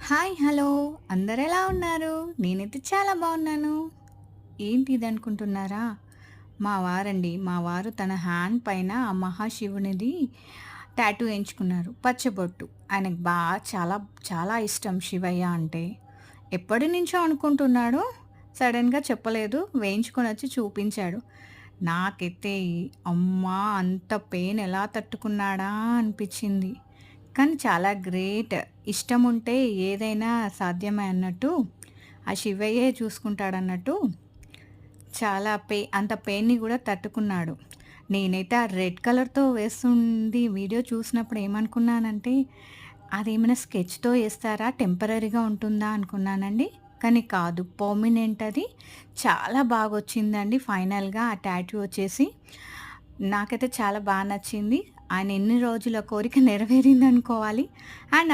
Hi! Hello! అందరెలా ఉన్నారు? నేనైతే చాలా బావున్నాను. ఏంటి ఇదనుకుంటున్నారా? మా వారండి. మా వారు తన హ్యాండ్ పైన ఆ మహాశివునిది టాటూ ఏయించుకున్నారు. పచ్చబొట్టు. ఆయనకు చాలా, చాలా ఇష్టం శివయ్య అంటే. ఎప్పటినుంచో అనుకుంటున్నాడు. సడెన్‌గా చెప్పలేదు. వేయించుకొనొచ్చి చూపించాడు. నాకైతే అమ్మా! అంత పెయిన్ ఎలా తట్టుకున్నాడా అనిపిచ్చింది. కానీ చాలా గ్రేట్. ఇష్టముంటే ఏదైనా సాధ్యమే అన్నట్టు, ఆ శివయ్యే చూసుకుంటాడన్నట్టు చాలా అంత పెయిన్‌ని గూడా తట్టుకున్నాడు. నేనైతే ఆ రెడ్ కలర్‌తో వేస్తుంది వీడియో చూసినప్పుడు ఏమనుకున్నానంటే, అదేమైనా స్కెచ్‌తో ఏస్తారా? టెంపరరీగా ఉంటుందా అనుకున్నానండి. కానీ కాదు. పర్మనెంట్ అది. చాలా బాగొచ్చిందండి ఫైనల్‌గా ఆ టాటూ వచ్చేసి. నాకైతే చాలా నచ్చింది. ఆయన ఎన్ని రోజుల కోరిక నెరవేరిందనుకోవాలి. అండ్